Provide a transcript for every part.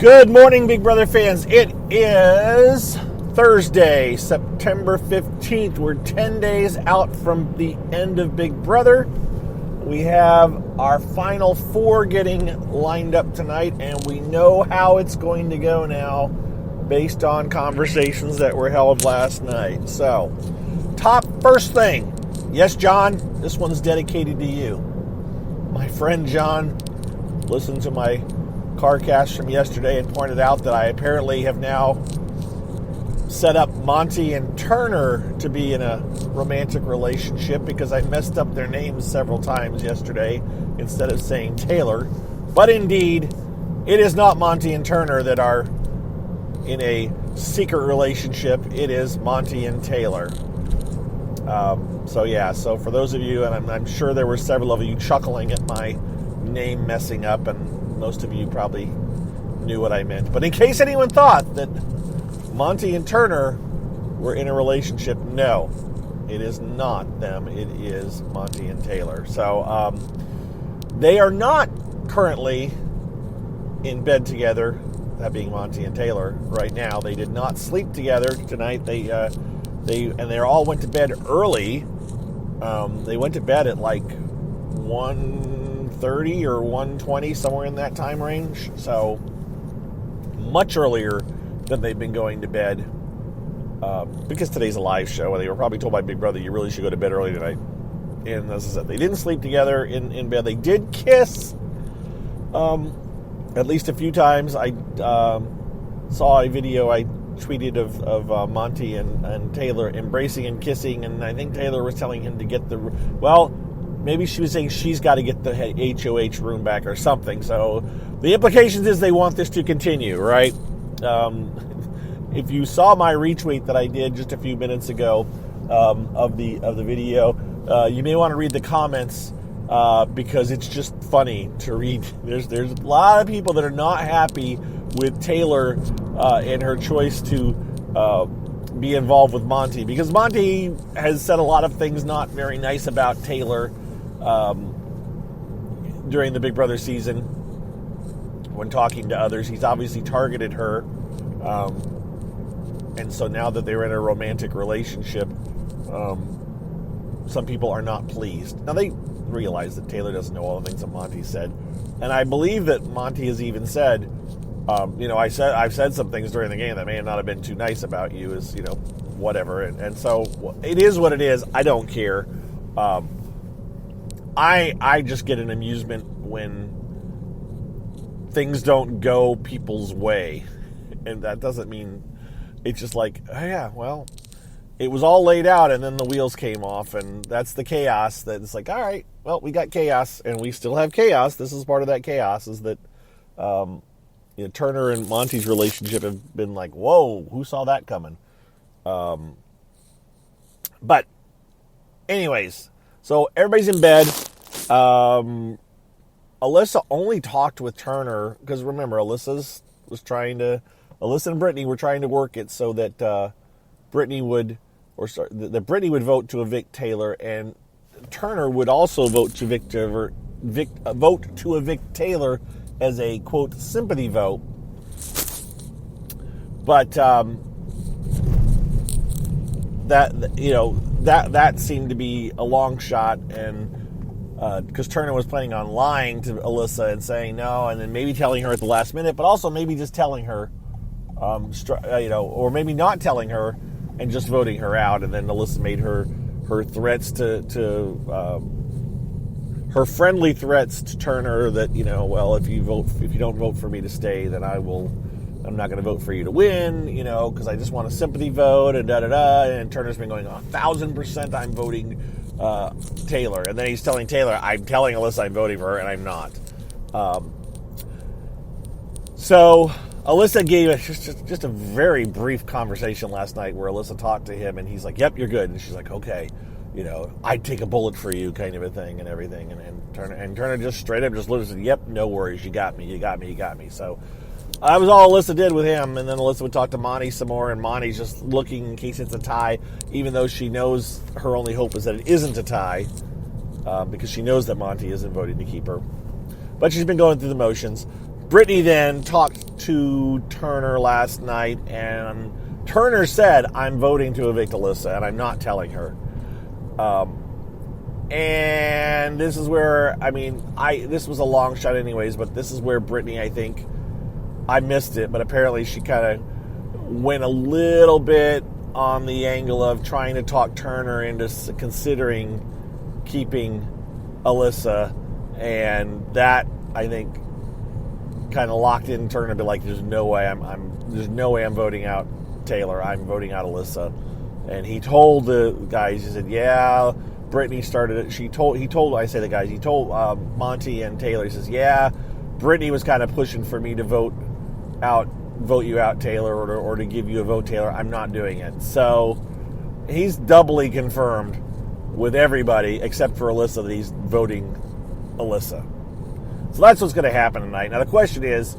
Good morning, Big Brother fans. It is Thursday, September 15th. We're 10 days out from the end of Big Brother. We have our final four getting lined up tonight, and we know how it's going to go now based on conversations that were held last night. So, first thing. Yes, John, this one's dedicated to you. My friend John listened to my CarCast from yesterday and pointed out that I apparently have now set up Monty and Turner to be in a romantic relationship because I messed up their names several times yesterday instead of saying Taylor. But indeed, it is not Monty and Turner that are in a secret relationship. It is Monty and Taylor. So for those of you, and I'm sure there were several of you chuckling at my name messing up, and most of you probably knew what I meant. But in case anyone thought that Monty and Turner were in a relationship, no, it is not them. It is Monty and Taylor. So they are not currently in bed together, that being Monty and Taylor, right now. They did not sleep together tonight. They all went to bed early. They went to bed at like 1:30 or 1:20, somewhere in that time range. So much earlier than they've been going to bed. Because today's a live show, and they were probably told by Big Brother, you really should go to bed early tonight. And as I said, they didn't sleep together in bed. They did kiss at least a few times. I saw a video I tweeted of Monty and Taylor embracing and kissing, and I think Taylor was telling him to get maybe she was saying she's got to get the HOH room back or something. So the implications is they want this to continue, right? If you saw my retweet that I did just a few minutes ago of the video, you may want to read the comments because it's just funny to read. There's a lot of people that are not happy with Taylor and her choice to be involved with Monty, because Monty has said a lot of things not very nice about Taylor during the Big Brother season when talking to others. He's obviously targeted her, and so now that they're in a romantic relationship, some people are not pleased. Now they realize that Taylor doesn't know all the things that Monty said, and I believe that Monty has even said, I've said some things during the game that may not have been too nice about you, whatever. And so it is what it is. I don't care. I just get an amusement when things don't go people's way. And that doesn't mean it's just like, oh yeah, well, it was all laid out and then the wheels came off, and that's the chaos. That it's like, all right, well, we got chaos and we still have chaos. This is part of that chaos, is that Turner and Monty's relationship have been like, whoa, who saw that coming? But anyways, so everybody's in bed. Alyssa only talked with Turner because, remember, Alyssa and Brittany were trying to work it so that Brittany would vote to evict Taylor, and Turner would also vote to evict Taylor as a, quote, sympathy vote. But that seemed to be a long shot, and because Turner was planning on lying to Alyssa and saying no, and then maybe telling her at the last minute, but also maybe just telling her, or maybe not telling her and just voting her out. And then Alyssa made her threats to her friendly threats to Turner that, well, if you don't vote for me to stay, then I'm not going to vote for you to win, because I just want a sympathy vote, and da-da-da. And Turner's been going, 1,000% I'm voting Taylor. And then he's telling Taylor, I'm telling Alyssa I'm voting for her, and I'm not. So Alyssa gave just a very brief conversation last night where Alyssa talked to him, and he's like, yep, you're good. And she's like, okay, I'd take a bullet for you, kind of a thing, and everything. And Turner just straight up just looked and said, yep, no worries, you got me. So that was all Alyssa did with him. And then Alyssa would talk to Monty some more, and Monty's just looking in case it's a tie, even though she knows her only hope is that it isn't a tie, because she knows that Monty isn't voting to keep her. But she's been going through the motions. Brittany then talked to Turner last night, and Turner said, I'm voting to evict Alyssa, and I'm not telling her. And this is where, this was a long shot anyways, but this is where Brittany, I think, I missed it, but apparently she kind of went a little bit on the angle of trying to talk Turner into considering keeping Alyssa, and that, I think, kind of locked in Turner to be like, there's no way I'm voting out Taylor. I'm voting out Alyssa. And he told the guys, he said, yeah, Brittany started it. He told Monty and Taylor, he says, yeah, Brittany was kind of pushing for me to vote you out, Taylor, or to give you a vote, Taylor. I'm not doing it. So he's doubly confirmed with everybody except for Alyssa that he's voting Alyssa. So that's what's going to happen tonight. Now the question is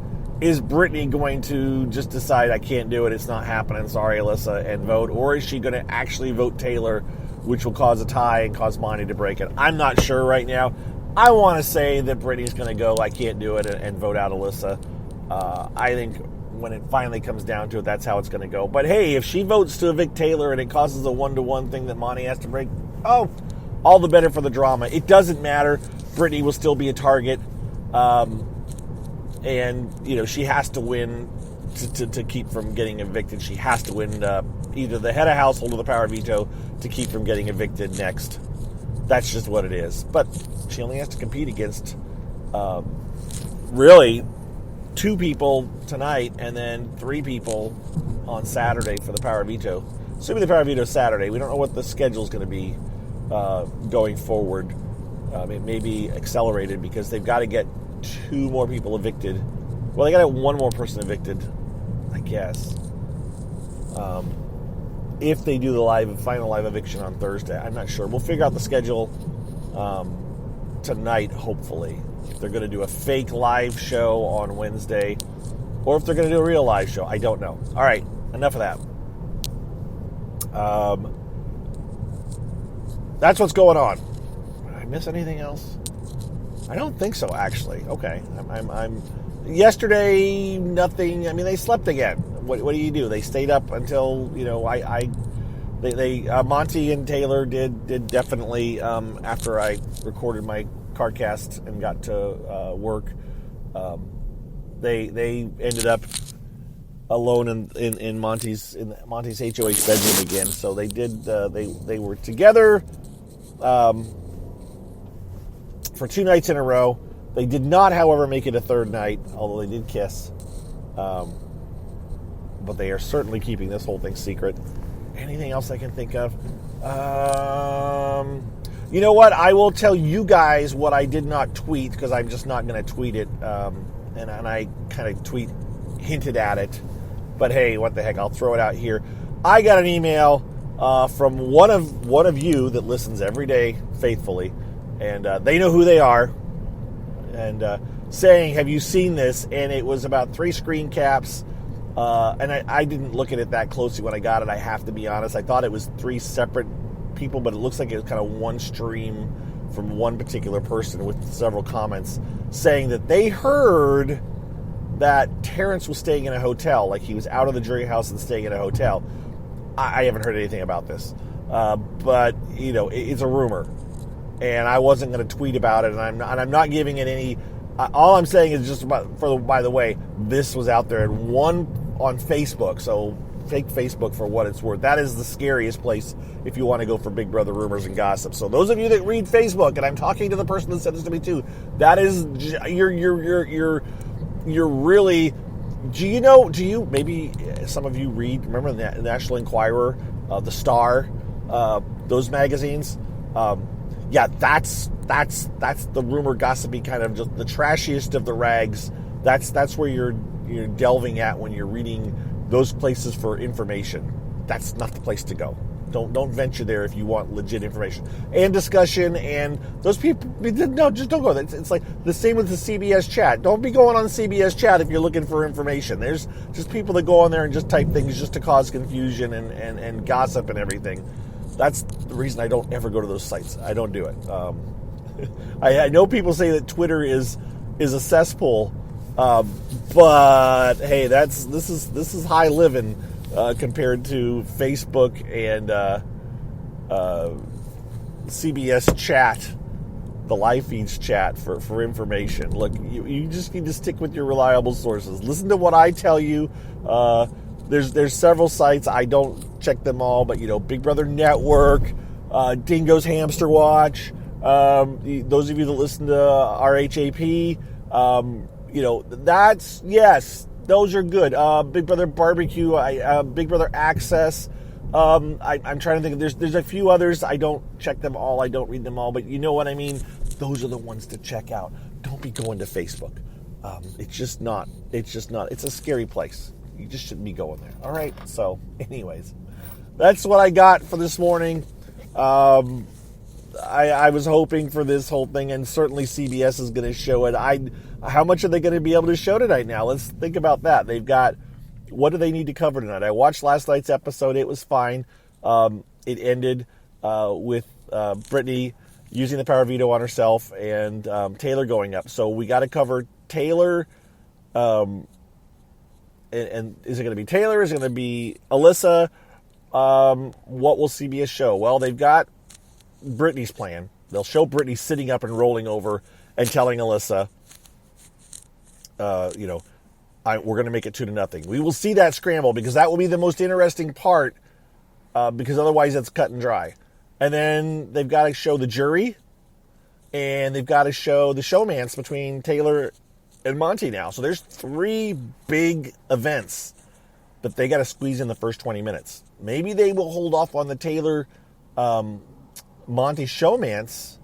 Brittany going to just decide I can't do it, it's not happening, sorry Alyssa, and vote, or is she going to actually vote Taylor, which will cause a tie and cause Monty to break it? I'm not sure right now. I want to say that Brittany's going to go, I can't do it, and vote out Alyssa. I think when it finally comes down to it, that's how it's going to go. But hey, if she votes to evict Taylor and it causes a 1-to-1 thing that Monty has to break, all the better for the drama. It doesn't matter. Brittany will still be a target. And, she has to win to keep from getting evicted. She has to win either the head of household or the power veto to keep from getting evicted next. That's just what it is. But she only has to compete against, really, 2 people tonight and then 3 people on Saturday for the power veto. Assuming the power veto is Saturday, we don't know what the schedule is going to be going forward. It may be accelerated because they've got to get 2 more people evicted. Well, they got to get 1 more person evicted, I guess. If they do the final live eviction on Thursday, I'm not sure. We'll figure out the schedule tonight, hopefully. If they're going to do a fake live show on Wednesday, or if they're going to do a real live show, I don't know. All right, enough of that. That's what's going on. Did I miss anything else? I don't think so, actually. Okay. I'm yesterday, nothing. They slept again. What do you do? They stayed up until, Monty and Taylor did definitely, after I recorded my CarCast and got to work, they ended up alone in Monty's HOH bedroom again. So they did, they were together, for 2 nights in a row. They did not, however, make it a third night, although they did kiss. But they are certainly keeping this whole thing secret. Anything else I can think of? You know what? I will tell you guys what I did not tweet, because I'm just not going to tweet it. And I kind of hinted at it. But hey, what the heck? I'll throw it out here. I got an email from one of you that listens every day faithfully. And they know who they are, and saying, have you seen this? And it was about 3 screen caps, and I didn't look at it that closely when I got it, I have to be honest. I thought it was 3 separate people, but it looks like it was kind of one stream from one particular person with several comments saying that they heard that Terrence was staying in a hotel, like he was out of the jury house and staying in a hotel. I haven't heard anything about this, but it's a rumor. And I wasn't going to tweet about it, and I'm not giving it any. All I'm saying is just by the way, this was out there and one on Facebook. So take Facebook for what it's worth. That is the scariest place if you want to go for Big Brother rumors and gossip. So those of you that read Facebook, and I'm talking to the person that said this to me too, that is you're really. Do you maybe some of you read? Remember the National Enquirer, the Star, those magazines. Yeah, that's the rumor gossipy kind of just the trashiest of the rags. That's where you're delving at when you're reading those places for information. That's not the place to go. Don't venture there if you want legit information and discussion. And those people, no, just don't go there. It's like the same with the CBS chat. Don't be going on CBS chat if you're looking for information. There's just people that go on there and just type things just to cause confusion and gossip and everything. That's the reason I don't ever go to those sites. I don't do it. I know people say that Twitter is a cesspool, But hey, this is high living compared to Facebook and CBS chat, the live feeds chat for information. Look, you just need to stick with your reliable sources. Listen to what I tell you. There's several sites. I don't check them all, but Big Brother Network, Dingo's Hamster Watch. Those of you that listen to RHAP, yes, those are good. Big Brother Barbecue, Big Brother Access. I'm trying to think. There's a few others. I don't check them all. I don't read them all, but you know what I mean. Those are the ones to check out. Don't be going to Facebook. It's just not. It's a scary place. You just shouldn't be going there. All right. So, anyways, that's what I got for this morning. I was hoping for this whole thing, and certainly CBS is going to show it. How much are they going to be able to show tonight now? Let's think about that. They've got, what do they need to cover tonight? I watched last night's episode. It was fine. It ended with Brittany using the power of veto on herself and Taylor going up. So we got to cover Taylor. And is it going to be Taylor? Is it going to be Alyssa? What will CBS show? Well, they've got Brittany's plan. They'll show Brittany sitting up and rolling over and telling Alyssa, we're going to make it 2-0. We will see that scramble because that will be the most interesting part because otherwise it's cut and dry. And then they've got to show the jury and they've got to show the showmance between Taylor and Monty now. So there's 3 big events, but they got to squeeze in the first 20 minutes. Maybe they will hold off on the Taylor Monty showmance.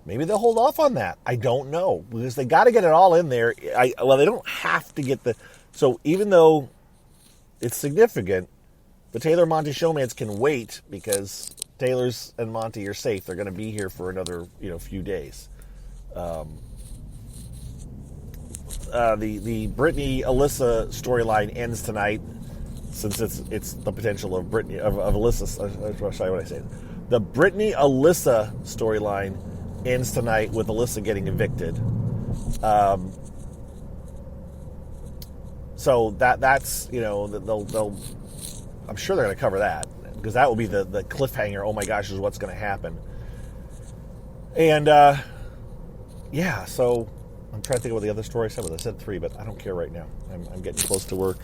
Maybe they'll hold off on that. I don't know because they got to get it all in there. They don't have to get so even though it's significant, the Taylor Monty showmance can wait because Taylor's and Monty are safe. They're going to be here for another few days. The Brittany Alyssa storyline ends tonight, since it's the potential of Brittany of Alyssa. Sorry, what I say. The Brittany Alyssa storyline ends tonight with Alyssa getting evicted. So that's they'll I'm sure they're going to cover that because that will be the cliffhanger. Oh my gosh, is what's going to happen. And so I'm trying to think of what the other story I said. I said 3, but I don't care right now. I'm getting close to work.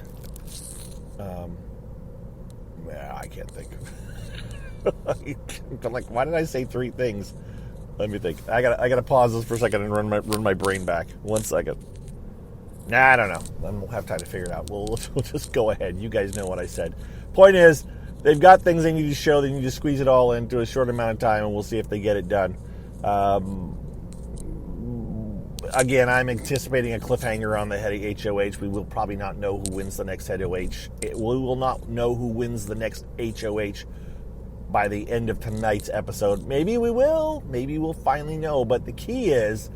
I can't think. I'm like, why did I say 3 things? Let me think. I gotta pause this for a second and run my brain back. 1 second. Nah, I don't know. Then we'll have time to figure it out. We'll just go ahead. You guys know what I said. Point is, they've got things they need to show. They need to squeeze it all into a short amount of time, and we'll see if they get it done. Again, I'm anticipating a cliffhanger on the head of HOH. We will probably not know who wins the next head of HOH. We will not know who wins the next HOH by the end of tonight's episode. Maybe we will. Maybe we'll finally know. But the key is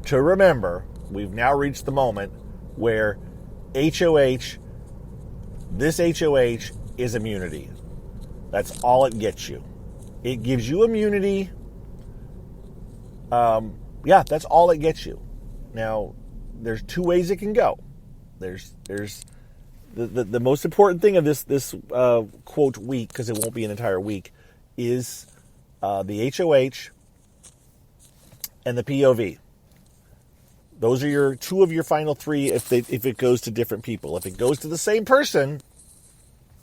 to remember, we've now reached the moment where this HOH is immunity. That's all it gets you. It gives you immunity. That's all it gets you. Now, there's 2 ways it can go. There's the most important thing of this quote week, because it won't be an entire week, is the HOH and the POV. Those are your 2 of your final 3 if it goes to different people. If it goes to the same person,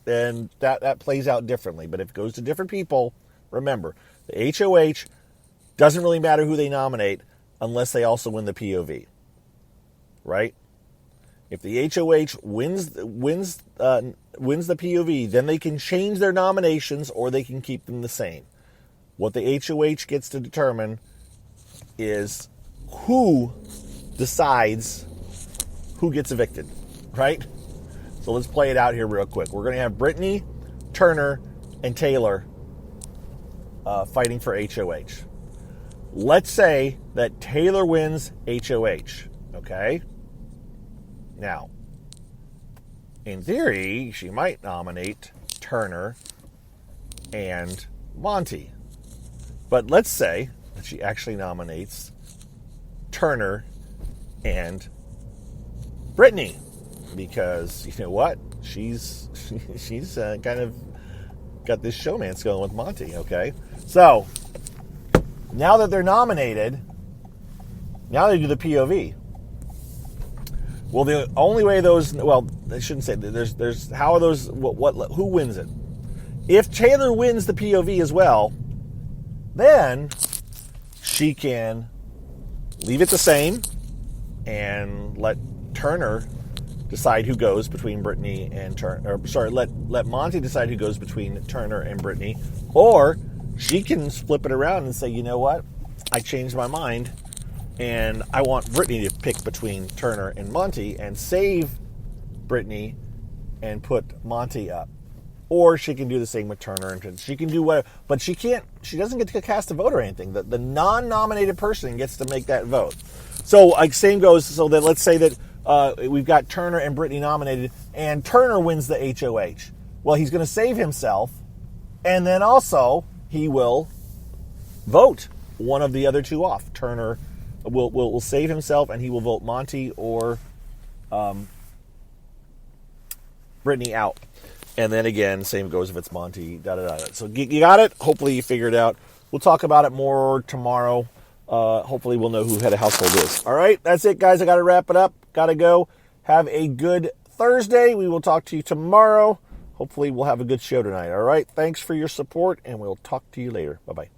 then that plays out differently. But if it goes to different people, remember, the HOH doesn't really matter who they nominate unless they also win the POV. Right? If the HOH wins the POV, then they can change their nominations or they can keep them the same. What the HOH gets to determine is who decides who gets evicted, right? So let's play it out here real quick. We're going to have Brittany, Turner, and Taylor fighting for HOH. Let's say that Taylor wins HOH, okay? Now, in theory, she might nominate Turner and Monty. But let's say that she actually nominates Turner and Brittany, because you know what? She's kind of got this showmance going with Monty. Okay, so now that they're nominated, now they do the POV. Well, the only way those, well, I shouldn't say that. There's how are those, who wins it? If Taylor wins the POV as well, then she can leave it the same and let Turner decide who goes between Brittany and Turner. Or, sorry, let Monty decide who goes between Turner and Brittany. Or she can flip it around and say, you know what? I changed my mind, and I want Brittany to pick between Turner and Monty and save Brittany and put Monty up. Or she can do the same with Turner, and she can do whatever, but she doesn't get to cast a vote or anything. The non-nominated person gets to make that vote. So like same goes, so that let's say that we've got Turner and Brittany nominated, and Turner wins the HOH. Well, he's going to save himself, and then also he will vote one of the other two off. Turner will save himself, and he will vote Monty or Brittany out. And then again, same goes if it's Monty, da-da-da. So you got it? Hopefully you figured it out. We'll talk about it more tomorrow. Hopefully we'll know who head of household is. All right, that's it, guys. I got to wrap it up. Got to go. Have a good Thursday. We will talk to you tomorrow. Hopefully we'll have a good show tonight. All right, thanks for your support, and we'll talk to you later. Bye-bye.